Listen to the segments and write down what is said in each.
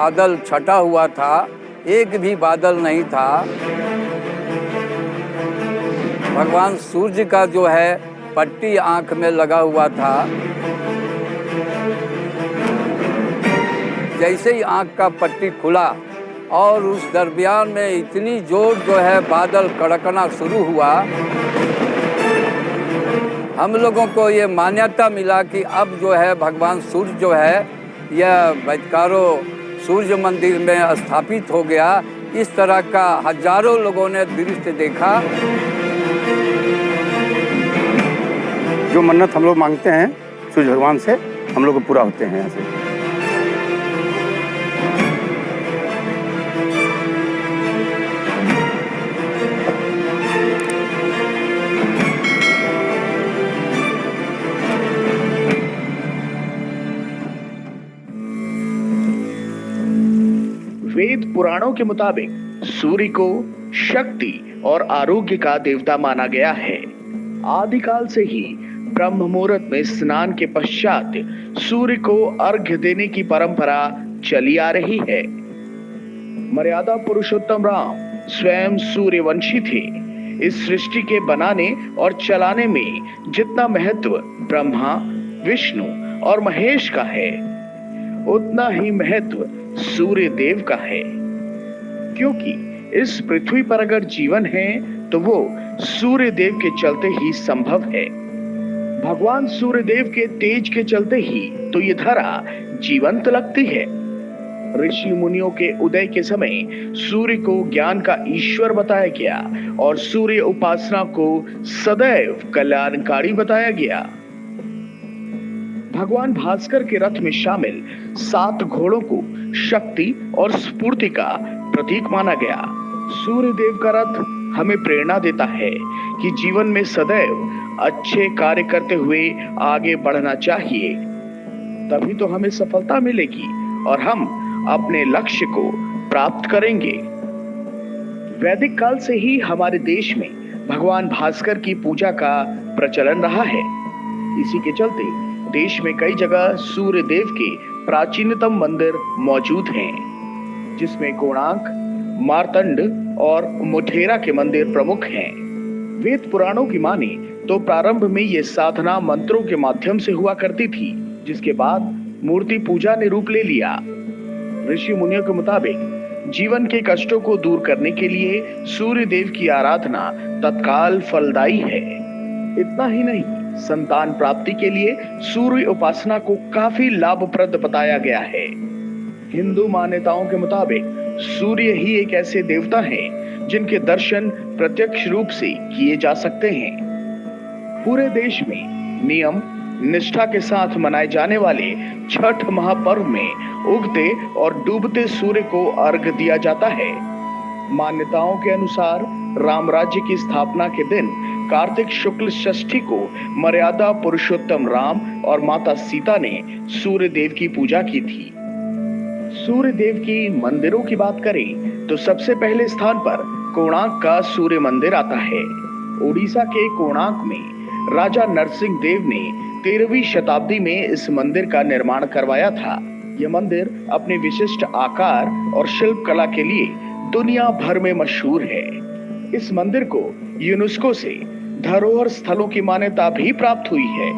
बादल छटा हुआ था, एक भी बादल नहीं था। भगवान सूर्य का जो है पट्टी आँख में लगा हुआ था। जैसे ही आँख का पट्टी खुला और उस दरमियान में इतनी जोर जो है बादल कड़कना शुरू हुआ, हम लोगों को ये मान्यता मिला कि अब जो है भगवान सूर्य जो है यह बैतकारो सूर्य मंदिर में स्थापित हो गया। इस तरह का हजारों लोगों ने दृश्य देखा। जो मन्नत हम लोग मांगते हैं सूर्य भगवान से, हम लोग को पूरा होते हैं ऐसे। वेद पुराणों के मुताबिक सूर्य को शक्ति और आरोग्य का देवता माना गया है। आदिकाल से ही ब्रह्म मुहूर्त में स्नान के पश्चात सूर्य को अर्घ्य देने की परंपरा चली आ रही है। मर्यादा पुरुषोत्तम राम स्वयं सूर्यवंशी थे। इस सृष्टि के बनाने और चलाने में जितना महत्व ब्रह्मा, विष्णु और महेश का है, उतना ही महत्व सूर्य देव का है। क्योंकि इस पृथ्वी पर अगर जीवन है तो वो सूर्य देव के चलते ही संभव है। भगवान सूर्य देव के तेज के चलते ही तो ये धरा जीवंत लगती है। ऋषि मुनियों के उदय के समय सूर्य को ज्ञान का ईश्वर बताया गया और सूर्य उपासना को सदैव कल्याणकारी बताया गया। भगवान भास्कर के रथ में शामिल 7 घोड़ों को शक्ति और स्फूर्ति का प्रतीक माना गया। सूर्य देव का रथ हमें प्रेरणा देता है कि जीवन में सदैव अच्छे कार्य करते हुए आगे बढ़ना चाहिए, तभी तो हमें सफलता मिलेगी और हम अपने लक्ष्य को प्राप्त करेंगे। वैदिक काल से ही हमारे देश में भगवान भास्कर की पूजा का प्रचलन रहा है। इसी के चलते देश में कई जगह सूर्य देव के प्राचीनतम मंदिर मौजूद हैं, जिसमें कोणार्क, मार्तंड और मोढेरा के मंदिर प्रमुख हैं। वेद पुराणों की माने तो प्रारंभ में ये साधना मंत्रों के माध्यम से हुआ करती थी, जिसके बाद मूर्ति पूजा ने रूप ले लिया। ऋषि मुनियों के मुताबिक जीवन के कष्टों को दूर करने के लिए सूर्य देव की आराधना तत्काल फलदायी है। इतना ही नहीं, संतान प्राप्ति के लिए सूर्य उपासना को काफी लाभप्रद बताया गया है। हिंदू मान्यताओं के मुताबिक सूर्य ही एक ऐसे देवता हैं जिनके दर्शन प्रत्यक्ष रूप से किए जा सकते हैं। पूरे देश में नियम निष्ठा के साथ मनाए जाने वाले छठ महापर्व में उगते और डूबते सूर्य को अर्घ्य दिया जाता है। मान्यताओं के अनुसार राम राज्य की स्थापना के दिन कार्तिक शुक्ल षष्ठी को मर्यादा पुरुषोत्तम राम और माता सीता ने सूर्य देव की पूजा की थी। सूर्य देव की मंदिरों की बात करें तो सबसे पहले स्थान पर कोणार्क का सूर्य मंदिर आता है। उड़ीसा के कोणार्क में राजा नरसिंह देव ने 13वीं शताब्दी में इस मंदिर का निर्माण करवाया था। यह मंदिर अपने विशिष्ट आकार और शिल्प कला के लिए दुनिया भर में मशहूर है। इस मंदिर को यूनेस्को से धरोहर स्थलों की मान्यता भी प्राप्त हुई है।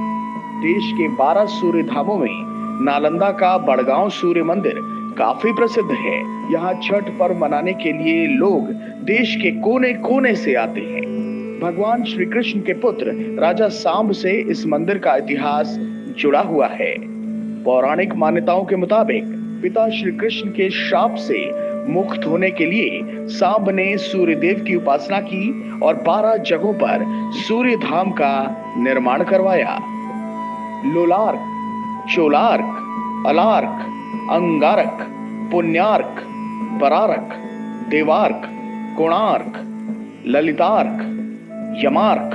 देश के 12 सूर्य धामों में नालंदा का बड़गांव सूर्य मंदिर काफी प्रसिद्ध है। यहाँ छठ पर्व मनाने के लिए लोग देश के कोने कोने से आते हैं। भगवान श्री कृष्ण के पुत्र राजा सांब से इस मंदिर का इतिहास जुड़ा हुआ है। पौराणिक मान्यताओं के मुताबिक पिता श्री कृष्ण के शाप से मुक्त होने के लिए सांब ने सूर्य देव की उपासना की और 12 जगहों पर सूर्य धाम का निर्माण करवाया। लोलार्क, चोलार्क, अलार्क, अंगारक, पुण्यार्क, परारक, देवार्क, कोणार्क, ललितार्क, यमार्क,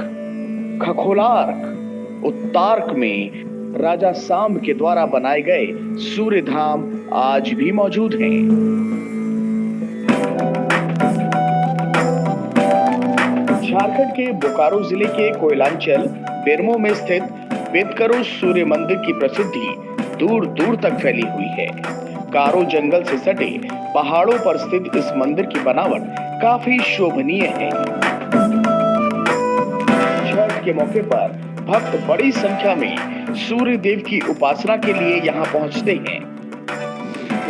खखोलार्क, उत्तार्क में राजा सांब के द्वारा बनाए गए सूर्य धाम आज भी मौजूद हैं। झारखंड के बोकारो जिले के कोयलांचल बेरमो में स्थित बेतकरो सूर्य मंदिर की प्रसिद्धि दूर दूर तक फैली हुई है। गारो जंगल से सटे पहाड़ों पर स्थित इस मंदिर की बनावट काफी शोभनीय है। छठ के मौके पर भक्त बड़ी संख्या में सूर्य देव की उपासना के लिए यहाँ पहुँचते हैं।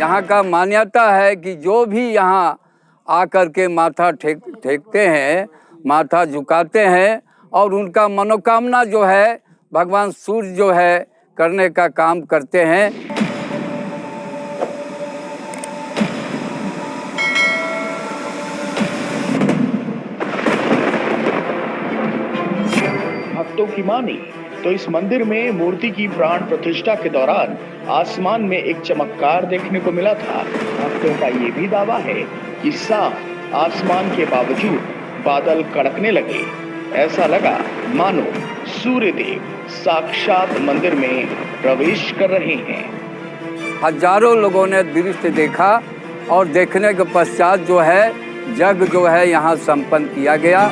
यहाँ का मान्यता है कि जो भी यहाँ आकर के माथा टेकते हैं, माथा झुकाते हैं और उनका मनोकामना जो है भगवान सूर्य जो है करने का काम करते हैं। भक्तों की मानी तो इस मंदिर में मूर्ति की प्राण प्रतिष्ठा के दौरान आसमान में एक चमत्कार देखने को मिला था। भक्तों का ये भी दावा है कि साफ आसमान के बावजूद बादल कड़कने लगे। ऐसा लगा मानो सूर्य देव साक्षात मंदिर में प्रवेश कर रहे हैं। हजारों लोगों ने दृश्य देखा और देखने के पश्चात जो है यज्ञ जो है यहाँ संपन्न किया गया।